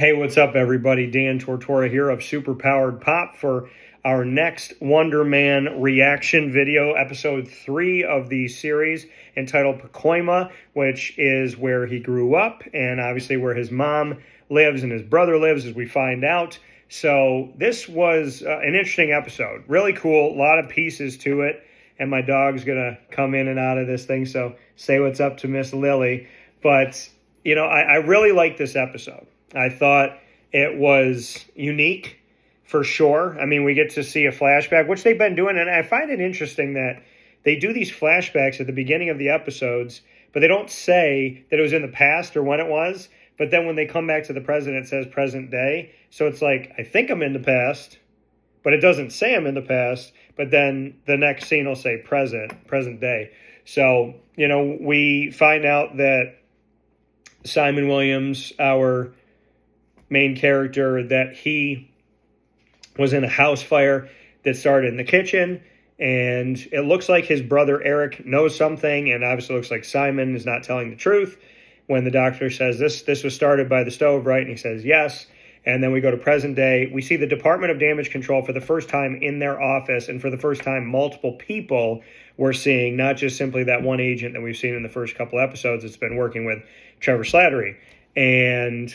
Hey, what's up, everybody? Dan Tortora here of Superpowered Pop for our next Wonder Man reaction video, episode 3 of the series entitled Pacoima, which is where he grew up and obviously where his mom lives and his brother lives, as we find out. So this was an interesting episode. Really cool. A lot of pieces to it. And my dog's going to come in and out of this thing. So say what's up to Miss Lily. But, I really like this episode. I thought it was unique for sure. I mean, we get to see a flashback, which they've been doing. And I find it interesting that they do these flashbacks at the beginning of the episodes, but they don't say that it was in the past or when it was. But then when they come back to the present, it says present day. So it's like, I think I'm in the past, but it doesn't say I'm in the past. But then the next scene will say present day. So, we find out that Simon Williams, our main character, that he was in a house fire that started in the kitchen, and it looks like his brother Eric knows something, and obviously looks like Simon is not telling the truth when the doctor says this was started by the stove, right? And he says yes. And then we go to present day. We see the Department of Damage Control for the first time in their office, and for the first time multiple people we're seeing, not just simply that one agent that we've seen in the first couple episodes that's been working with Trevor Slattery. And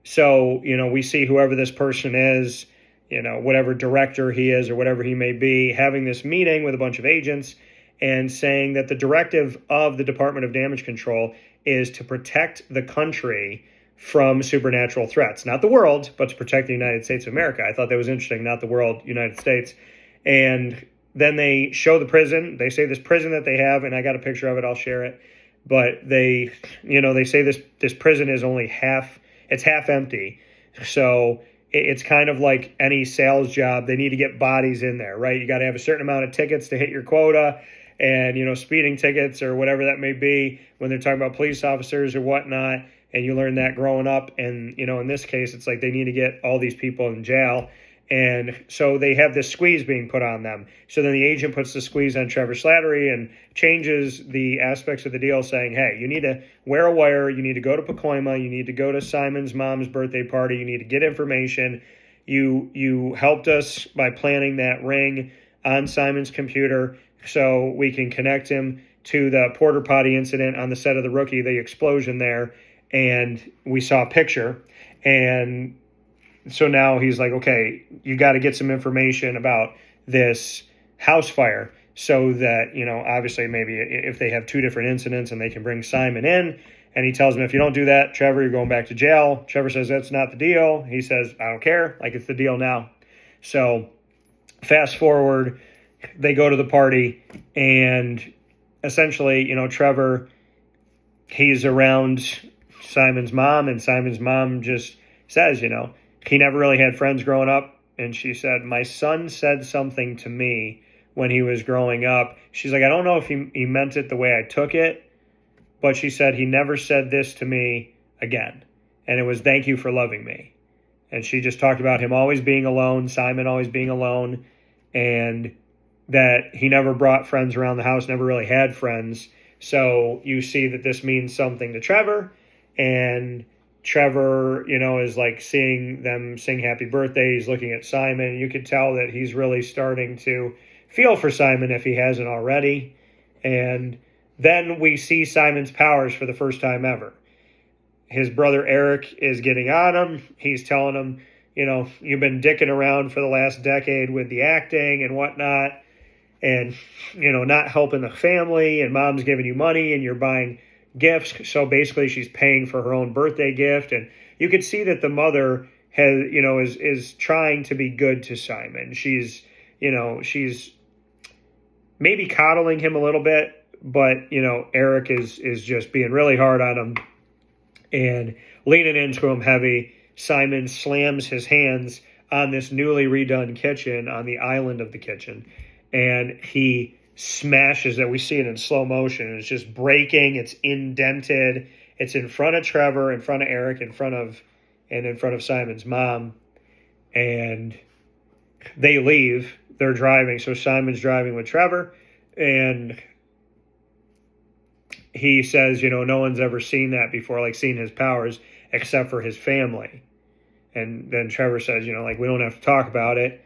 so, we see whoever this person is, whatever director he is or whatever he may be, having this meeting with a bunch of agents and saying that the directive of the Department of Damage Control is to protect the country from supernatural threats. Not the world, but to protect the United States of America. I thought that was interesting, not the world, United States. And then they show the prison. They say this prison that they have, and I got a picture of it, I'll share it. But they say this prison is only half empty. So it's kind of like any sales job. They need to get bodies in there, right? You got to have a certain amount of tickets to hit your quota, and, speeding tickets or whatever that may be when they're talking about police officers or whatnot. And you learn that growing up. And, in this case, it's like they need to get all these people in jail. And so they have this squeeze being put on them. So then the agent puts the squeeze on Trevor Slattery and changes the aspects of the deal, saying, hey, you need to wear a wire. You need to go to Pacoima. You need to go to Simon's mom's birthday party. You need to get information. You helped us by planning that ring on Simon's computer so we can connect him to the porta potty incident on the set of The Rookie, the explosion there. And we saw a picture. And so now he's like, okay, you got to get some information about this house fire so that, obviously maybe if they have two different incidents and they can bring Simon in. And he tells him, if you don't do that, Trevor, you're going back to jail. Trevor says, that's not the deal. He says, I don't care. Like, it's the deal now. So fast forward, they go to the party, and essentially, Trevor, he's around Simon's mom, and Simon's mom just says, he never really had friends growing up. And she said, my son said something to me when he was growing up. She's like, I don't know if he meant it the way I took it, but she said, he never said this to me again. And it was, thank you for loving me. And she just talked about him always being alone, Simon always being alone, and that he never brought friends around the house, never really had friends. So you see that this means something to Trevor, and Trevor, is like seeing them sing happy birthday. He's looking at Simon. You could tell that he's really starting to feel for Simon if he hasn't already. And then we see Simon's powers for the first time ever. His brother Eric is getting on him. He's telling him, you've been dicking around for the last decade with the acting and whatnot, and, not helping the family, and mom's giving you money and you're buying gifts. So basically she's paying for her own birthday gift. And you can see that the mother has, is trying to be good to Simon. She's maybe coddling him a little bit, but, Eric is just being really hard on him and leaning into him heavy. Simon slams his hands on this newly redone kitchen, on the island of the kitchen, and he smashes it. We see it in slow motion. It's just breaking. It's indented. It's in front of Trevor, in front of Eric, in front of Simon's mom. And they leave. They're driving. So Simon's driving with Trevor, and he says, no one's ever seen that before, like seen his powers, except for his family. And then Trevor says, like, we don't have to talk about it.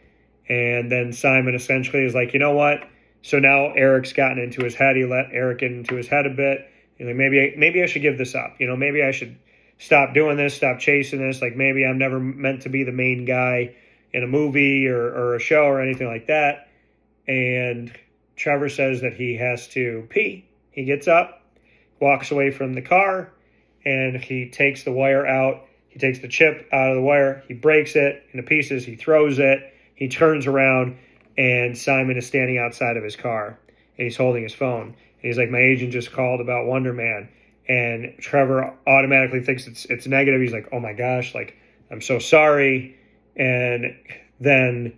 And then Simon essentially is like, you know what? So now Eric's gotten into his head. He let Eric get into his head a bit. Like, maybe I should give this up. Maybe I should stop doing this, stop chasing this. Like, maybe I'm never meant to be the main guy in a movie or a show or anything like that. And Trevor says that he has to pee. He gets up, walks away from the car, and he takes the wire out. He takes the chip out of the wire. He breaks it into pieces. He throws it. He turns around, and Simon is standing outside of his car, and he's holding his phone. And he's like, my agent just called about Wonder Man. And Trevor automatically thinks it's negative. He's like, oh my gosh, like, I'm so sorry. And then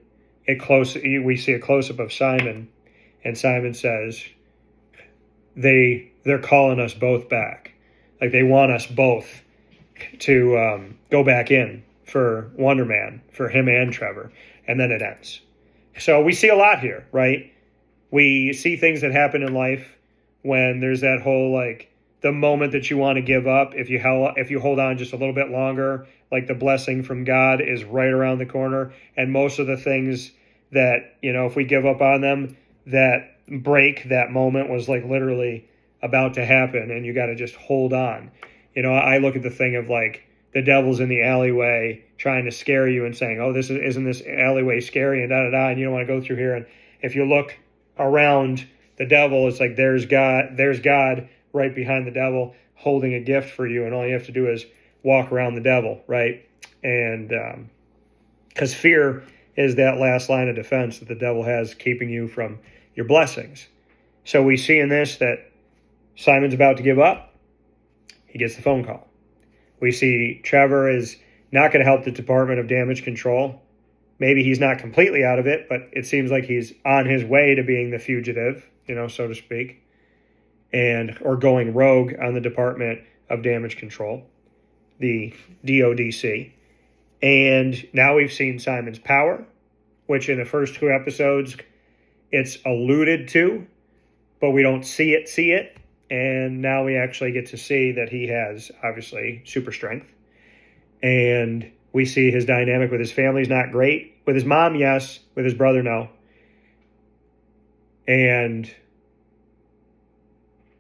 we see a close-up of Simon, and Simon says, they're calling us both back. Like, they want us both to go back in for Wonder Man, for him and Trevor. And then it ends. So we see a lot here, right? We see things that happen in life when there's that whole, like, the moment that you want to give up. If you hold on just a little bit longer, like, the blessing from God is right around the corner. And most of the things that, if we give up on them, that break, that moment was, like, literally about to happen, and you got to just hold on. I look at the thing of, like, the devil's in the alleyway trying to scare you and saying, oh, isn't this alleyway scary, and da-da-da, and you don't want to go through here. And if you look around the devil, it's like there's God right behind the devil holding a gift for you, and all you have to do is walk around the devil, right? And because fear is that last line of defense that the devil has keeping you from your blessings. So we see in this that Simon's about to give up. He gets the phone call. We see Trevor is not going to help the Department of Damage Control. Maybe he's not completely out of it, but it seems like he's on his way to being the fugitive, so to speak, or going rogue on the Department of Damage Control, the DODC. And now we've seen Simon's power, which in the first 2 episodes it's alluded to, but we don't see it. And now we actually get to see that he has, obviously, super strength. And we see his dynamic with his family is not great. With his mom, yes. With his brother, no. And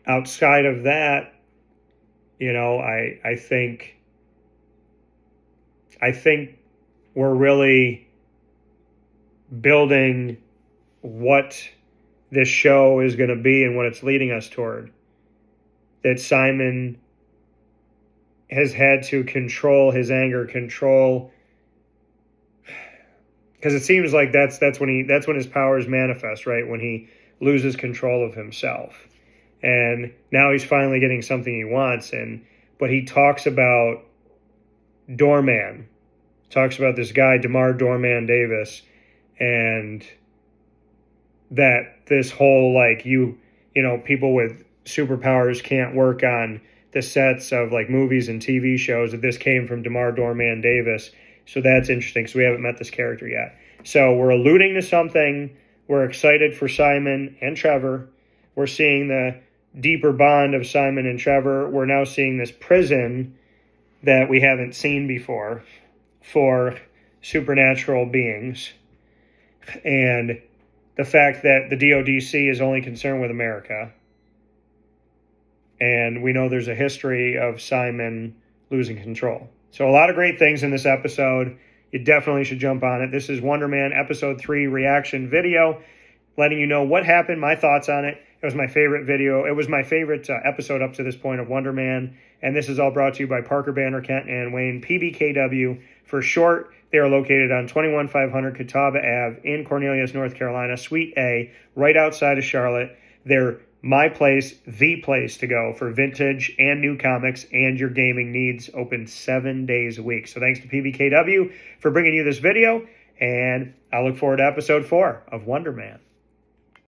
outside of that, I think we're really building what this show is going to be and what it's leading us toward. That Simon has had to control his anger, because it seems like that's when his powers manifest, right? When he loses control of himself. And now he's finally getting something he wants. But he talks about Doorman, talks about this guy, DeMar Doorman Davis, and that this whole, like, people with superpowers can't work on the sets of, like, movies and TV shows, that this came from DeMar Doorman Davis. So that's interesting, because we haven't met this character yet. So we're alluding to something. We're excited for Simon and Trevor. We're seeing the deeper bond of Simon and Trevor. We're now seeing this prison that we haven't seen before for supernatural beings. And the fact that the DODC is only concerned with America. And we know there's a history of Simon losing control. So a lot of great things in this episode. You definitely should jump on it. This is Wonder Man Episode 3 reaction video, letting you know what happened, my thoughts on it. It was my favorite video. It was my favorite episode up to this point of Wonder Man. And this is all brought to you by Parker, Banner, Kent, and Wayne, PBKW for short. They are located on 21500 Catawba Ave in Cornelius, North Carolina, Suite A, right outside of Charlotte. They're my place, the place to go for vintage and new comics and your gaming needs, open 7 days a week. So thanks to PBKW for bringing you this video, and I look forward to episode 4 of Wonder Man.